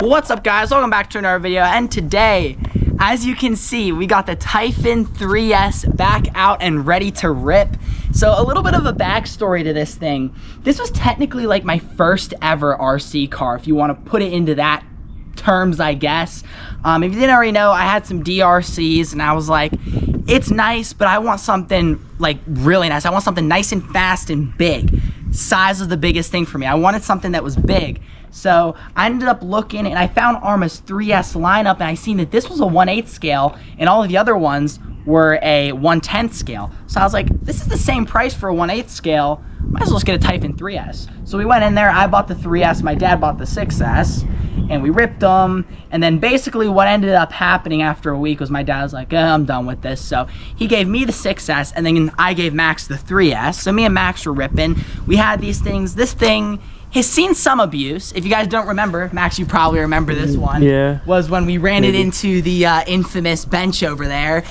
What's up, guys? Welcome back to another video, and today, as you can see, we got the Typhon 3S back out and ready to rip. So a little bit of a backstory to this thing. This was technically like my first ever RC car, if you want to put it into that terms, I guess. If you didn't already know, I had some DRCs and I was like, it's nice, but I want something like really nice. I want something nice and fast and big. Size was the biggest thing for me. I wanted something that was big. So I ended up looking and I found Arrma's 3S lineup, and I seen that this was a 1/8 scale and all of the other ones were a 1/10 scale. So I was like, this is the same price for a 1/8 scale. Might as well just get a Typhon 3S. So we went in there, I bought the 3S, my dad bought the 6S, and we ripped them. And then basically what ended up happening after a week was my dad was like, I'm done with this. So he gave me the 6S, and then I gave Max the 3S. So me and Max were ripping. We had these things. This thing has seen some abuse. If you guys don't remember, Max, you probably remember this one. Yeah. Was when we ran it into the infamous bench over there.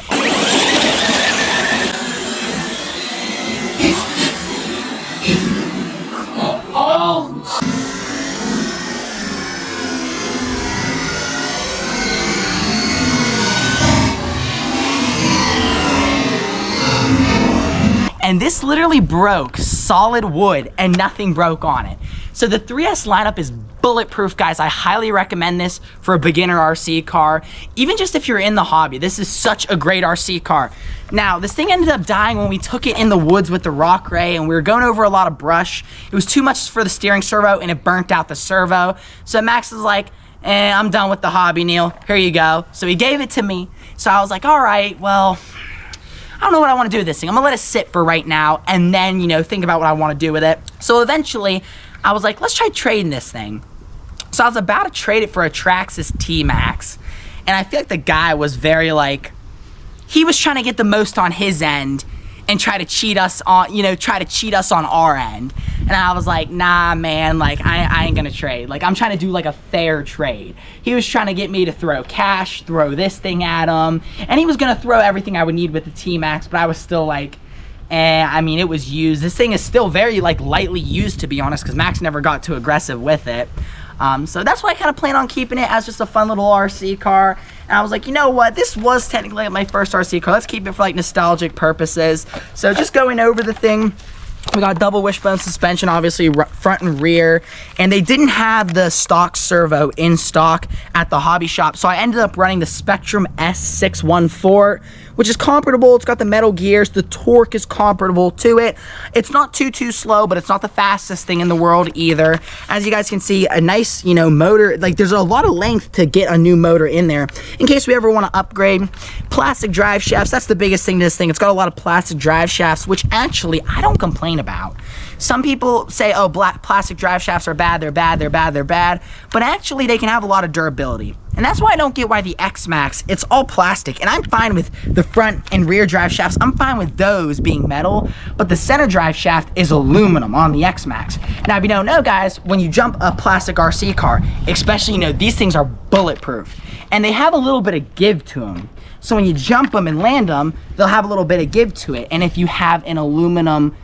And this literally broke solid wood and nothing broke on it. So the 3S lineup is bulletproof, guys. I highly recommend this for a beginner RC car. Even just if you're in the hobby, this is such a great RC car. Now, this thing ended up dying when we took it in the woods with the rock ray, and we were going over a lot of brush. It was too much for the steering servo, and it burnt out the servo. So Max was like, I'm done with the hobby, Neil. Here you go. So he gave it to me. So I was like, all right, well, I don't know what I want to do with this thing. I'm gonna let it sit for right now and then, you know, think about what I want to do with it. So eventually, I was like, let's try trading this thing. So I was about to trade it for a Traxxas T-Max. And I feel like the guy was very like, he was trying to get the most on his end and try to cheat us on, you know, try to cheat us on our end. And I was like, nah, man, like, I ain't gonna trade. Like, I'm trying to do like a fair trade. He was trying to get me to throw cash, throw this thing at him. And he was gonna throw everything I would need with the T-Max, but I was still like, I mean, it was used. This thing is still very like lightly used, to be honest, because Max never got too aggressive with it. So that's why I kind of plan on keeping it as just a fun little RC car. And I was like, you know what? This was technically my first RC car. Let's keep it for like nostalgic purposes. So just going over the thing, we got double wishbone suspension, obviously front and rear, and they didn't have the stock servo in stock at the hobby shop, so I ended up running the Spectrum S614, which is comparable. It's got the metal gears. The torque is comparable to it. It's not too slow, but it's not the fastest thing in the world either. As you guys can see, a nice, you know, motor. Like, there's a lot of length to get a new motor in there in case we ever want to upgrade. Plastic drive shafts, that's the biggest thing to this thing. It's got a lot of plastic drive shafts, which actually I don't complain about. Some people say, oh, plastic drive shafts are bad, they're bad, they're bad, they're bad, but actually they can have a lot of durability. And that's why I don't get why the X-Max, it's all plastic, and I'm fine with the front and rear drive shafts. I'm fine with those being metal, but the center drive shaft is aluminum on the X-Max. Now, if you don't know, guys, when you jump a plastic RC car, especially, you know, these things are bulletproof, and they have a little bit of give to them. So when you jump them and land them, they'll have a little bit of give to it. And if you have an aluminum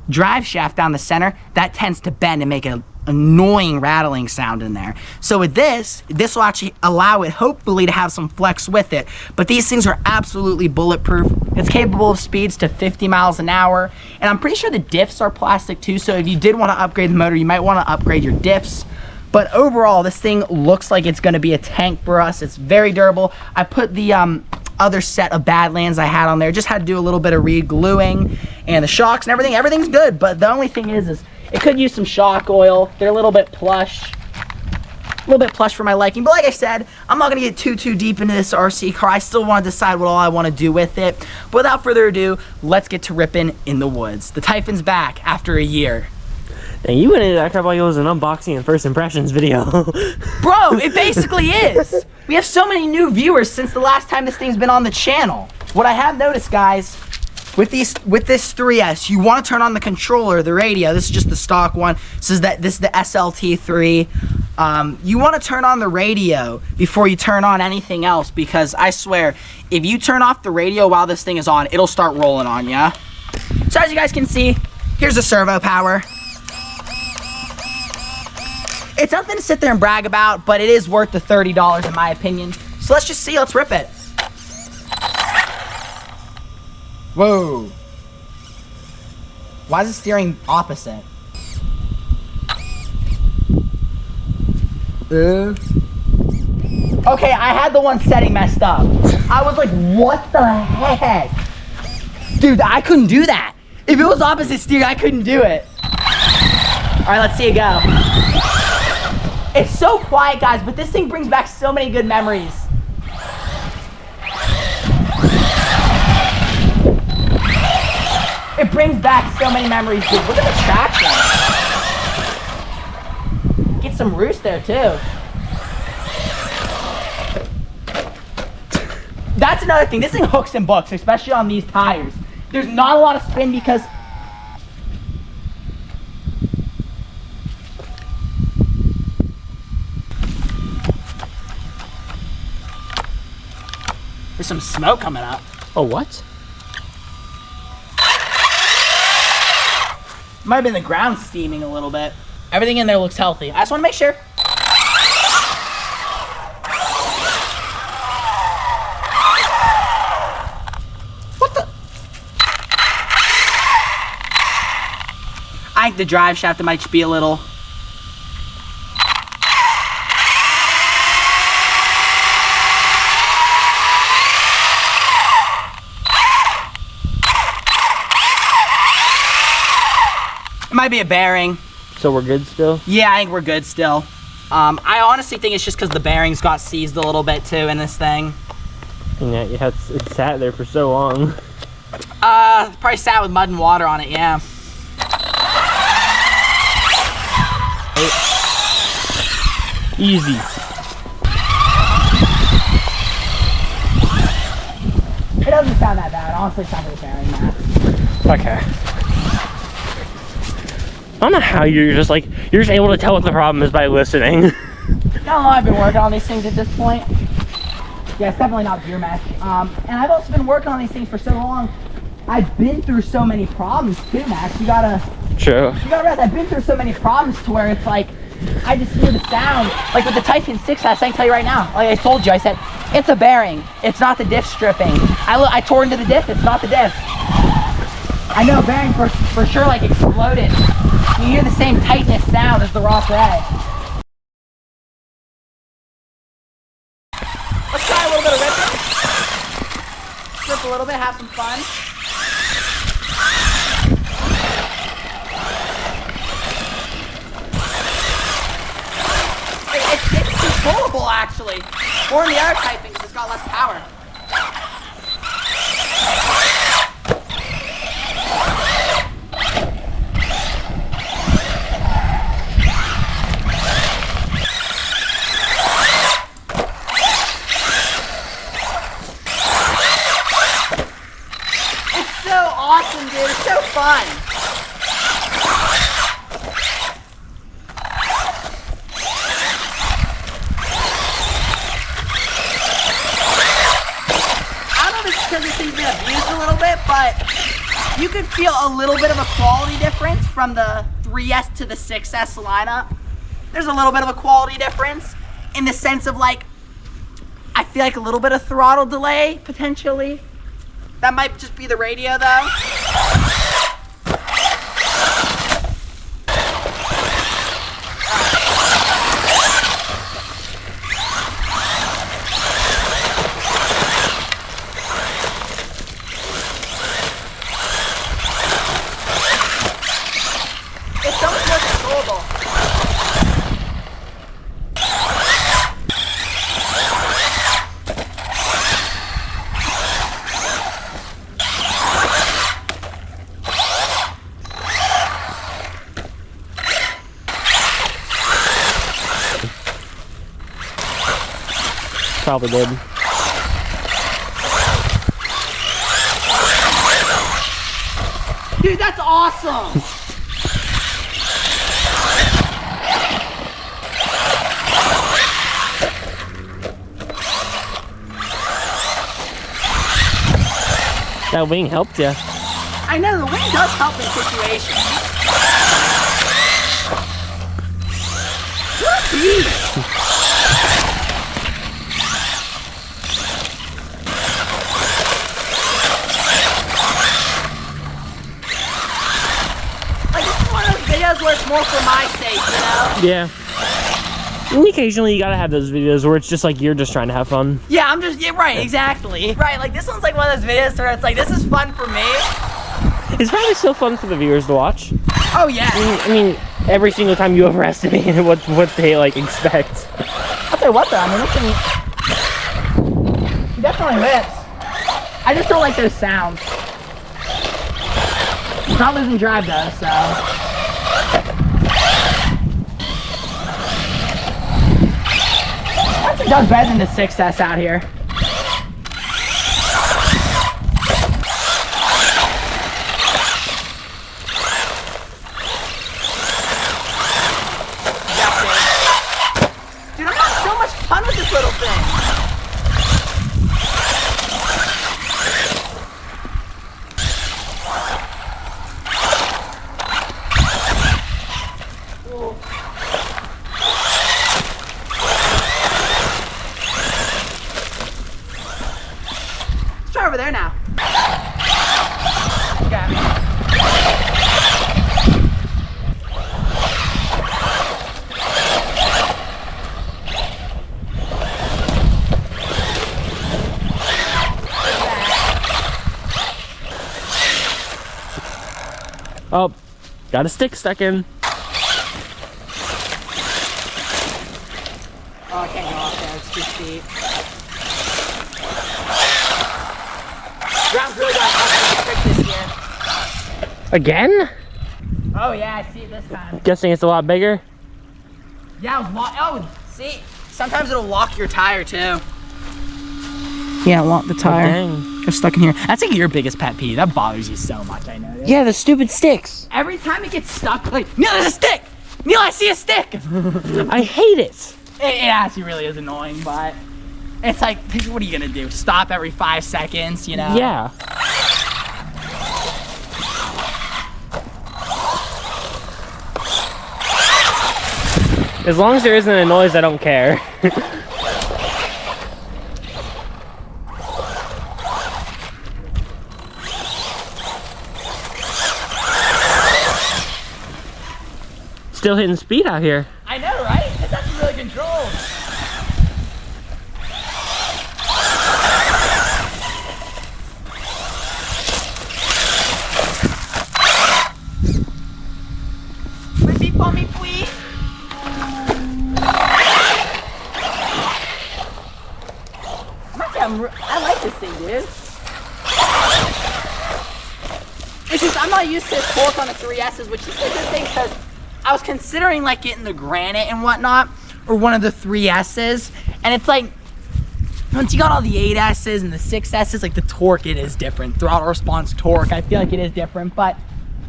drive shaft down the center, that tends to bend and make an annoying rattling sound in there. So with this will actually allow it, hopefully, to have some flex with it. But these things are absolutely bulletproof. It's capable of speeds to 50 miles an hour. And I'm pretty sure the diffs are plastic too. So if you did want to upgrade the motor, you might want to upgrade your diffs. But overall, this thing looks like it's going to be a tank for us. It's very durable. I put the other set of Badlands I had on there. Just had to do a little bit of re-gluing, and the shocks and everything. Everything's good, but the only thing is it could use some shock oil. They're a little bit plush. A little bit plush for my liking. But like I said, I'm not going to get too deep into this RC car. I still want to decide what all I want to do with it. But without further ado, let's get to ripping in the woods. The Typhon's back after a year. Dang, you went into that crap like it was an unboxing and first impressions video. Bro, it basically is. We have so many new viewers since the last time this thing's been on the channel. What I have noticed, guys, with this 3S, you want to turn on the controller, the radio. This is just the stock one. This is the SLT3. You want to turn on the radio before you turn on anything else, because I swear, if you turn off the radio while this thing is on, it'll start rolling on ya. So as you guys can see, here's the servo power. It's nothing to sit there and brag about, but it is worth the $30 in my opinion. So let's just see, let's rip it. Whoa. Why is the steering opposite? Okay, I had the one setting messed up. I was like, what the heck? Dude, I couldn't do that. If it was opposite steering, I couldn't do it. All right, let's see it go. It's so quiet, guys, but this thing brings back so many good memories. It brings back so many memories, dude. Look at the traction. Get some roost there, too. That's another thing. This thing hooks and books, especially on these tires. There's not a lot of spin because... There's some smoke coming up. Oh, what? Might have been the ground steaming a little bit. Everything in there looks healthy. I just want to make sure. What the? I think the drive shaft might just be a little. It might be a bearing. So we're good still? Yeah, I think we're good still. I honestly think it's just because the bearings got seized a little bit too in this thing. And yeah, it sat there for so long. Probably sat with mud and water on it, yeah. Easy. It doesn't sound that bad. Honestly, it's not really bearing that. Okay. I don't know how you're just able to tell what the problem is by listening. You know how long I've been working on these things at this point? Yeah, it's definitely not gear mesh. And I've also been working on these things for so long. I've been through so many problems too, Max. You gotta realize I've been through so many problems to where it's like, I just hear the sound. Like with the Typhon 6S, I can tell you right now. Like I told you, I said, it's a bearing. It's not the diff stripping. I tore into the diff, it's not the diff. I know a bearing for sure like exploded. You hear the same tightness sound as the raw thread. Let's try a little bit of ripping. Rip a little bit, have some fun. It's controllable actually. More than the other Typhon because it's got less power. Awesome, dude. It's so fun. I don't know if it's because this thing's been abused a little bit, but you could feel a little bit of a quality difference from the 3S to the 6S lineup. There's a little bit of a quality difference in the sense of like, I feel like a little bit of throttle delay, potentially. That might just be the radio though. It's so much more controllable. Probably did. Dude, that's awesome! That wing helped you. I know, the wing does help in situations. Woo! Like, this is one of those videos where it's more for my sake, you know? Yeah. And occasionally you gotta have those videos where it's just like you're just trying to have fun. Yeah, yeah, right, exactly. Right, like this one's like one of those videos where it's like, this is fun for me. It's probably still fun for the viewers to watch. Oh yeah. I mean, every single time you overestimate what they like expect. I'll tell you what though, I mean, he definitely lives. I just don't like those sounds. He's not losing drive though, so. It does better than the 6S out here. Dude, I'm having so much fun with this little thing. Over there now. Okay. Oh, got a stick stuck in. Oh, I can't go off there. It's too steep. Ground's really got a trick this year. Again? Oh yeah, I see it this time. Guessing it's a lot bigger. Yeah, it was oh, see, sometimes it'll lock your tire too. Yeah, lock the tire. Oh, dang. You're stuck in here. That's like your biggest pet peeve. That bothers you so much, I know. Yeah, the stupid sticks. Every time it gets stuck, like, Neil, there's a stick! Neil, I see a stick! I hate it. It actually really is annoying, but it's like, what are you gonna do? Stop every 5 seconds, you know? Yeah. As long as there isn't a noise, I don't care. Still hitting speed out here. I know, right? It's actually really controlled. Beep for me, please. I like this thing, dude. It's just, I'm not used to torque on the 3Ss, which is a good thing because I was considering like getting the Granite and whatnot, or one of the 3Ss, and it's like, once you got all the 8Ss and the 6Ss, like the torque, it is different. Throttle response torque, I feel like it is different, but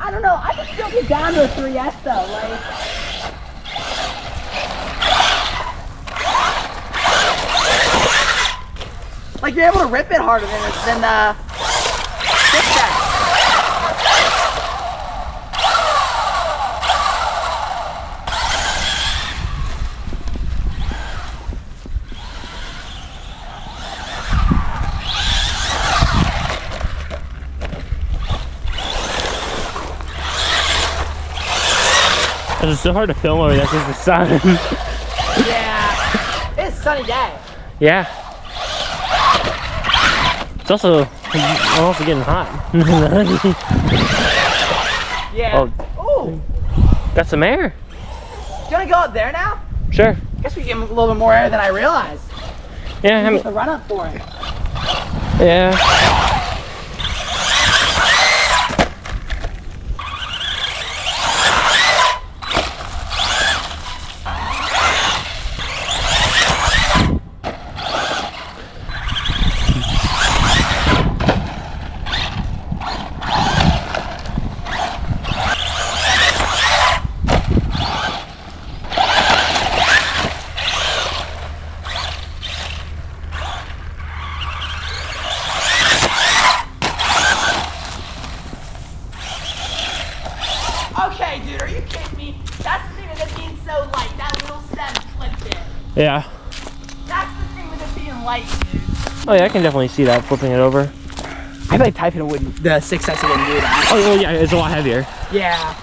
I don't know, I can still get down to a 3S though, like. Like you're able to rip it harder than the 6S. It's so hard to film over there because the sun. Yeah, it's a sunny day. Yeah. It's also, I'm also getting hot. Yeah. Oh. Ooh. Got some air. You wanna go up there now? Sure. Guess we get a little bit more air than I realized. Yeah, I mean, The run up for it. yeah. Yeah. That's the thing with it being light, dude. Oh yeah, I can definitely see that flipping it over. I feel like Typhon wouldn't, the 6S wouldn't do that. Oh well, yeah, it's a lot heavier. Yeah.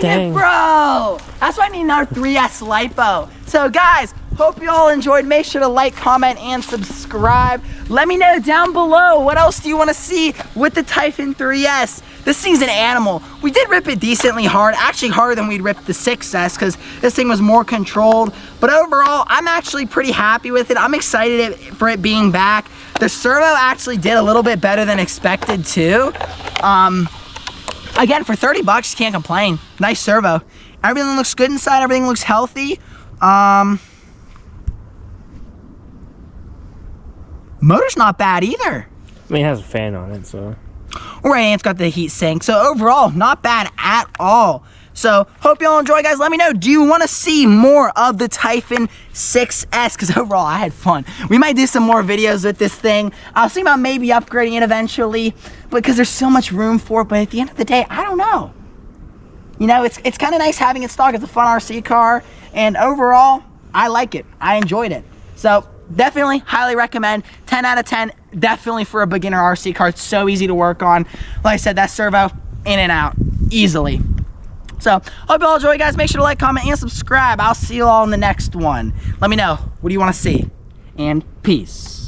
Dang it, bro! That's why I need another 3S LiPo. So guys, hope you all enjoyed. Make sure to like, comment, and subscribe. Let me know down below, what else do you want to see with the Typhon 3S? This thing's an animal. We did rip it decently hard, actually harder than we'd ripped the 6S because this thing was more controlled. But overall, I'm actually pretty happy with it. I'm excited for it being back. The servo actually did a little bit better than expected too. Again, for 30 bucks, you can't complain. Nice servo. Everything looks good inside. Everything looks healthy. Motor's not bad either. I mean, it has a fan on it, so. Right, and it's got the heat sink. So overall, not bad at all. So hope you all enjoy, guys. Let me know, do you want to see more of the Typhon 6S? Because overall, I had fun. We might do some more videos with this thing. I was thinking about maybe upgrading it eventually, because there's so much room for it. But at the end of the day, I don't know. You know, it's kind of nice having it stock. It's a fun RC car. And overall, I like it. I enjoyed it. So definitely, highly recommend. 10 out of 10, definitely for a beginner RC car. It's so easy to work on. Like I said, that servo, in and out, easily. So, hope you all enjoy, guys. Make sure to like, comment, and subscribe. I'll see you all in the next one. Let me know, what do you want to see? And peace.